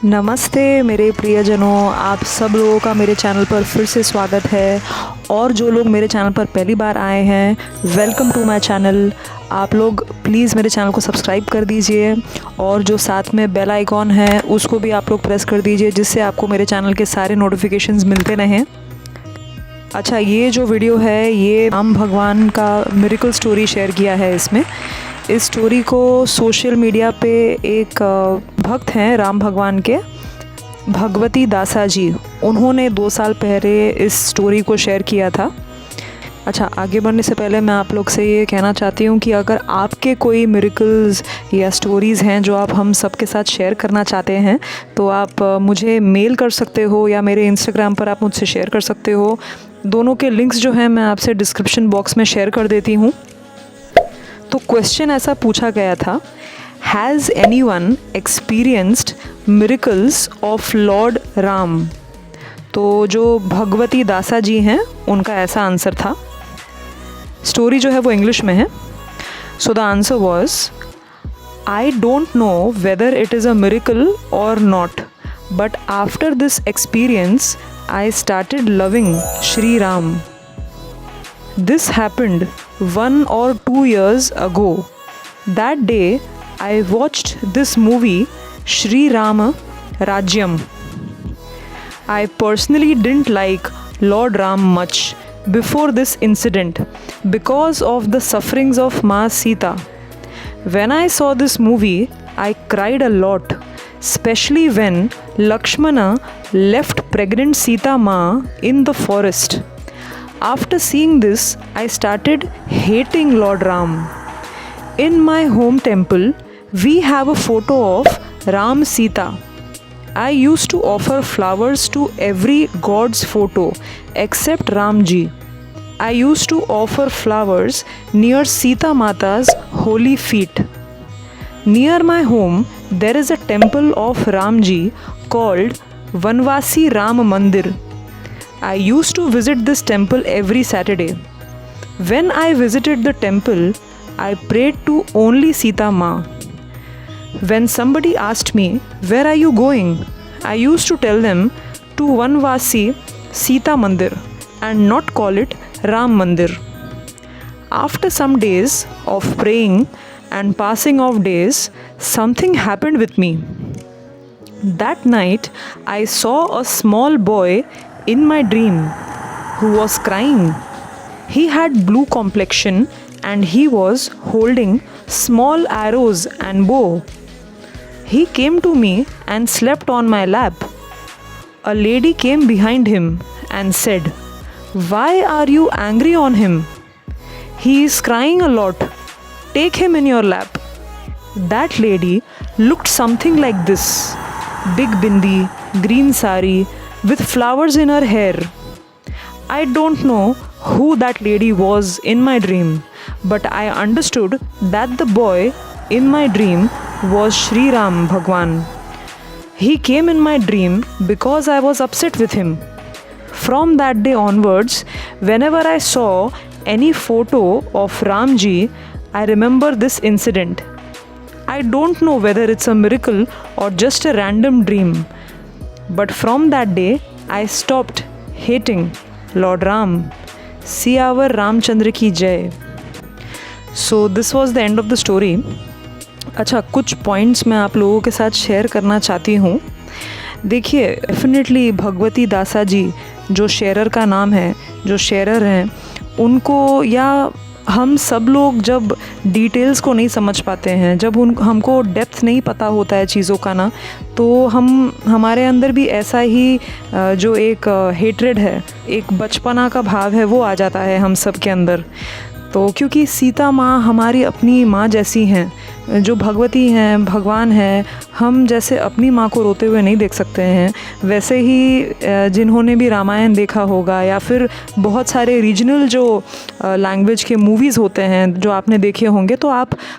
नमस्ते मेरे प्रियजनों, आप सब लोगों का मेरे चैनल पर फिर से स्वागत है। और जो लोग मेरे चैनल पर पहली बार आए हैं, वेलकम टू माय चैनल। आप लोग प्लीज़ मेरे चैनल को सब्सक्राइब कर दीजिए और जो साथ में बेल आइकॉन है उसको भी आप लोग प्रेस कर दीजिए, जिससे आपको मेरे चैनल के सारे नोटिफिकेशंस मिलते रहें। अच्छा, ये जो वीडियो है ये राम भगवान का मिरेकल स्टोरी शेयर किया है इसमें। इस स्टोरी को सोशल मीडिया पे एक भक्त हैं राम भगवान के, भगवती दासा जी, उन्होंने 2 साल पहले इस स्टोरी को शेयर किया था। अच्छा, आगे बढ़ने से पहले मैं आप लोग से ये कहना चाहती हूँ कि अगर आपके कोई मिरेकल्स या स्टोरीज़ हैं जो आप हम सब के साथ शेयर करना चाहते हैं तो आप मुझे मेल कर सकते हो या मेरे इंस्टाग्राम पर आप मुझसे शेयर कर सकते हो। दोनों के लिंक्स जो हैं मैं आपसे डिस्क्रिप्शन बॉक्स में शेयर कर देती हूँ। तो क्वेश्चन ऐसा पूछा गया था, has anyone experienced miracles of Lord Ram? तो जो भगवती दासा जी हैं उनका ऐसा आंसर था। स्टोरी जो है वो इंग्लिश में है। So the answer was, I don't know whether it is a miracle और not, but after this experience I started loving Shri Ram. This happened 1 or 2 years ago. That day, I watched this movie, Shri Rama Rajyam. I personally didn't like Lord Ram much before this incident because of the sufferings of Ma Sita. When I saw this movie, I cried a lot, especially when Lakshmana left pregnant Sita Ma in the forest. After seeing this, I started hating Lord Ram. In my home temple, we have a photo of Ram Sita. I used to offer flowers to every god's photo except Ramji. I used to offer flowers near Sita Mata's holy feet. Near my home, there is a temple of Ramji called Vanvasi Ram Mandir. I used to visit this temple every Saturday. When I visited the temple, I prayed to only Sita Ma. When somebody asked me, where are you going? I used to tell them to Vanvasi Sita Mandir and not call it Ram Mandir. After some days of praying and passing of days, something happened with me. That night, I saw a small boy in my dream who was crying. He had blue complexion and he was holding small arrows and bow. He came to me and slept on my lap. A lady came behind him and said, "Why are you angry on him? He is crying a lot. Take him in your lap." That lady looked something like this: big bindi, green sari, with flowers in her hair. I don't know who that lady was in my dream, but I understood that the boy in my dream was Shri Ram Bhagwan. He came in my dream because I was upset with him. From that day onwards, whenever I saw any photo of Ramji, I remember this incident. I don't know whether it's a miracle or just a random dream, but from that day, I stopped hating Lord Ram. Siyavar Ramchandra ki jai. So this was the end of the story. अच्छा, कुछ points मैं आप लोगों के साथ share करना चाहती हूँ। देखिए, डेफिनेटली भगवती दासा जी जो शेयरर का नाम है, जो शेयरर हैं, उनको या हम सब लोग जब डिटेल्स को नहीं समझ पाते हैं, जब हमको डेप्थ नहीं पता होता है चीज़ों का ना, तो हमारे अंदर भी ऐसा ही जो एक हेट्रेड है, एक बचपना का भाव है, वो आ जाता है हम सब के अंदर। तो क्योंकि सीता माँ हमारी अपनी माँ जैसी हैं, जो भगवती हैं, भगवान है, हम जैसे अपनी माँ को रोते हुए नहीं देख सकते हैं, वैसे ही जिन्होंने भी रामायण देखा होगा या फिर बहुत सारे रीजनल जो लैंग्वेज के मूवीज़ होते हैं जो आपने देखे होंगे, तो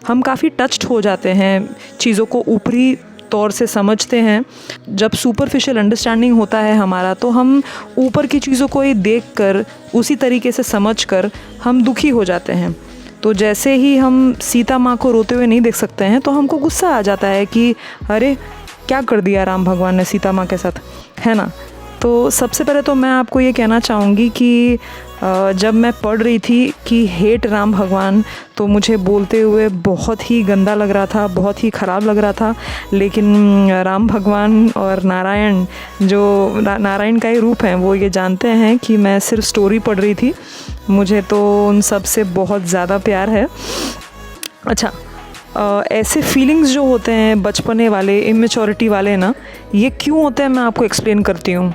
हम काफ़ी टच्ड हो जाते हैं, चीज़ों को ऊपरी तौर से समझते हैं। जब सुपरफिशियल अंडरस्टैंडिंग होता है हमारा, तो हम ऊपर की चीज़ों को ही देखकर उसी तरीके से समझकर हम दुखी हो जाते हैं। तो जैसे ही हम सीता माँ को रोते हुए नहीं देख सकते हैं तो हमको गुस्सा आ जाता है कि अरे क्या कर दिया राम भगवान ने सीता माँ के साथ, है ना। तो सबसे पहले तो मैं आपको ये कहना चाहूँगी कि जब मैं पढ़ रही थी कि हेट राम भगवान, तो मुझे बोलते हुए बहुत ही गंदा लग रहा था, बहुत ही ख़राब लग रहा था। लेकिन राम भगवान और नारायण, जो नारायण का ही रूप है, वो ये जानते हैं कि मैं सिर्फ स्टोरी पढ़ रही थी। मुझे तो उन सब से बहुत ज़्यादा प्यार है। अच्छा, ऐसे फीलिंग्स जो होते हैं बचपने वाले, इमेच्योरिटी वाले ना, ये क्यों होते हैं मैं आपको एक्सप्लेन करती हूँ।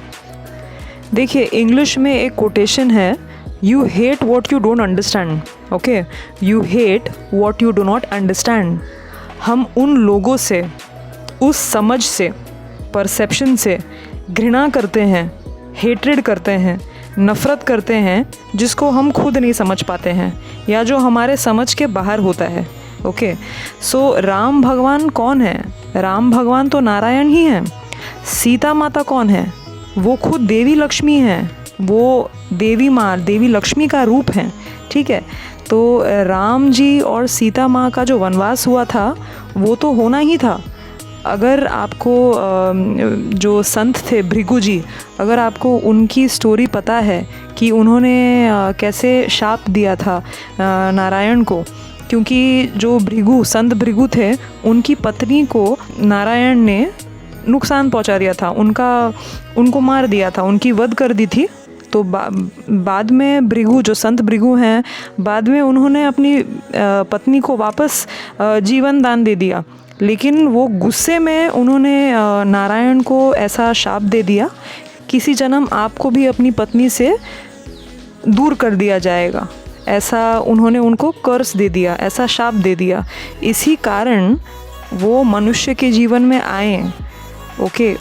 देखिए, इंग्लिश में एक कोटेशन है, you hate what you don't understand. Okay, you hate what you do not understand. हम उन लोगों से, उस समझ से, परसेप्शन से घृणा करते हैं, हेट्रेड करते हैं, नफ़रत करते हैं, जिसको हम खुद नहीं समझ पाते हैं या जो हमारे समझ के बाहर होता है। ओके, सो राम भगवान कौन है? राम भगवान तो नारायण ही हैं। सीता माता कौन है? वो खुद देवी लक्ष्मी हैं। वो देवी माँ, देवी लक्ष्मी का रूप हैं। ठीक है, तो राम जी और सीता माँ का जो वनवास हुआ था वो तो होना ही था। अगर आपको जो संत थे भृगु जी, अगर आपको उनकी स्टोरी पता है कि उन्होंने कैसे शाप दिया था नारायण को, क्योंकि जो संत भृगु थे, उनकी पत्नी को नारायण ने नुकसान पहुंचा दिया था, उनको मार दिया था, उनकी वध कर दी थी। तो बाद में जो संत भृगु हैं, बाद में उन्होंने अपनी पत्नी को वापस जीवन दान दे दिया। लेकिन वो गुस्से में उन्होंने नारायण को ऐसा शाप दे दिया, किसी जन्म आपको भी अपनी पत्नी से दूर कर दिया जाएगा, ऐसा उन्होंने उनको कर्स दे दिया, ऐसा शाप दे दिया। इसी कारण वो मनुष्य के जीवन में आए। ओके,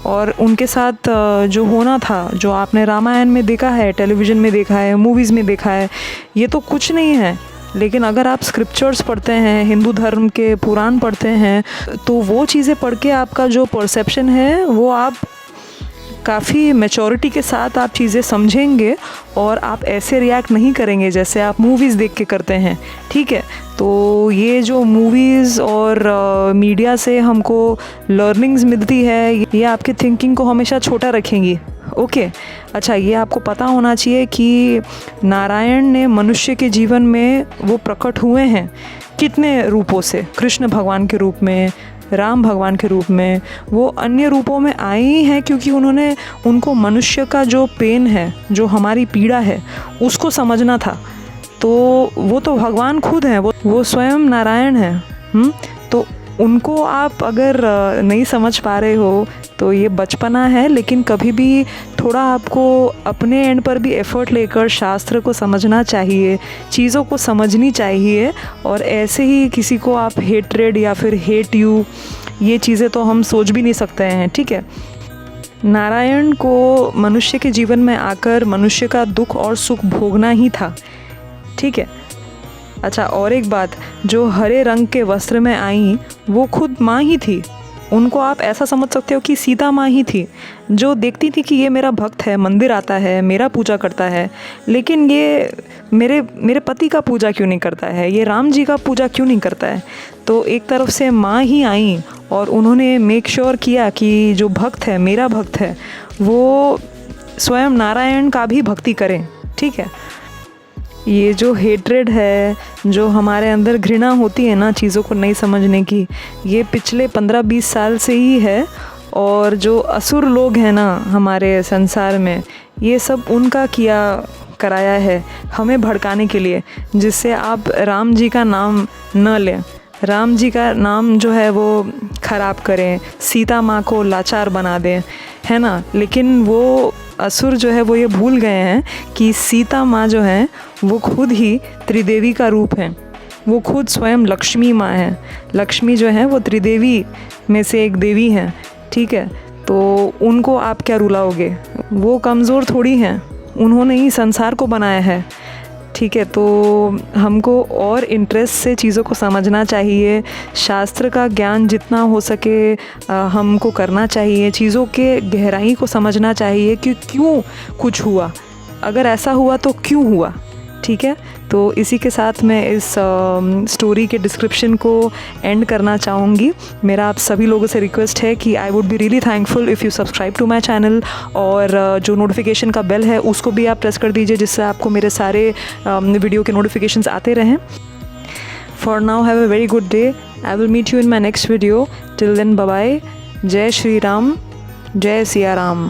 और उनके साथ जो होना था, जो आपने रामायण में देखा है, टेलीविज़न में देखा है, मूवीज़ में देखा है, ये तो कुछ नहीं है। लेकिन अगर आप स्क्रिप्चर्स पढ़ते हैं, हिंदू धर्म के पुराण पढ़ते हैं, तो वो चीज़ें पढ़ के आपका जो परसेप्शन है, वो आप काफ़ी मैच्योरिटी के साथ आप चीज़ें समझेंगे और आप ऐसे रिएक्ट नहीं करेंगे जैसे आप मूवीज़ देख के करते हैं। ठीक है, तो ये जो मूवीज़ और मीडिया से हमको लर्निंग्स मिलती है, ये आपके थिंकिंग को हमेशा छोटा रखेंगी। ओके, अच्छा, ये आपको पता होना चाहिए कि नारायण ने मनुष्य के जीवन में वो प्रकट हुए हैं कितने रूपों से, कृष्ण भगवान के रूप में, राम भगवान के रूप में, वो अन्य रूपों में आए ही हैं, क्योंकि उनको मनुष्य का जो पेन है, जो हमारी पीड़ा है, उसको समझना था। तो वो तो भगवान खुद हैं, वो स्वयं नारायण हैं। तो उनको आप अगर नहीं समझ पा रहे हो तो ये बचपना है, लेकिन कभी भी थोड़ा आपको अपने एंड पर भी एफ़र्ट लेकर शास्त्र को समझना चाहिए, चीज़ों को समझनी चाहिए। और ऐसे ही किसी को आप हेट्रेड या फिर हेट यू, ये चीज़ें तो हम सोच भी नहीं सकते हैं। ठीक है, नारायण को मनुष्य के जीवन में आकर मनुष्य का दुख और सुख भोगना ही था। ठीक है, अच्छा, और एक बात, जो हरे रंग के वस्त्र में आई, वो खुद माँ ही थी। उनको आप ऐसा समझ सकते हो कि सीता माँ ही थी, जो देखती थी कि ये मेरा भक्त है, मंदिर आता है, मेरा पूजा करता है, लेकिन ये मेरे पति का पूजा क्यों नहीं करता है, ये राम जी का पूजा क्यों नहीं करता है। तो एक तरफ से माँ ही आई और उन्होंने मेक श्योर किया कि जो भक्त है, मेरा भक्त है, वो स्वयं नारायण का भी भक्ति करें। ठीक है, ये जो हेट्रेड है, जो हमारे अंदर घृणा होती है ना चीज़ों को नहीं समझने की, ये पिछले 15-20 साल से ही है। और जो असुर लोग हैं ना हमारे संसार में, ये सब उनका किया कराया है हमें भड़काने के लिए, जिससे आप राम जी का नाम न लें, राम जी का नाम जो है वो ख़राब करें, सीता माँ को लाचार बना दें, है ना। लेकिन वो असुर जो है वो ये भूल गए हैं कि सीता माँ जो है वो खुद ही त्रिदेवी का रूप है, वो खुद स्वयं लक्ष्मी माँ है। लक्ष्मी जो है वो त्रिदेवी में से एक देवी हैं। ठीक है, तो उनको आप क्या रुलाओगे, वो कमज़ोर थोड़ी हैं, उन्होंने ही संसार को बनाया है। ठीक है, तो हमको और इंटरेस्ट से चीज़ों को समझना चाहिए, शास्त्र का ज्ञान जितना हो सके हमको करना चाहिए, चीज़ों के गहराई को समझना चाहिए कि क्यों कुछ हुआ, अगर ऐसा हुआ तो क्यों हुआ। ठीक है, तो इसी के साथ मैं इस स्टोरी के डिस्क्रिप्शन को एंड करना चाहूँगी। मेरा आप सभी लोगों से रिक्वेस्ट है कि I would be really thankful if you subscribe to my channel, और जो नोटिफिकेशन का बेल है उसको भी आप प्रेस कर दीजिए, जिससे आपको मेरे सारे वीडियो के नोटिफिकेशंस आते रहें। For now have a very good day. I will meet you in my next video. Till then, bye bye. जय श्री राम, जय सिया राम।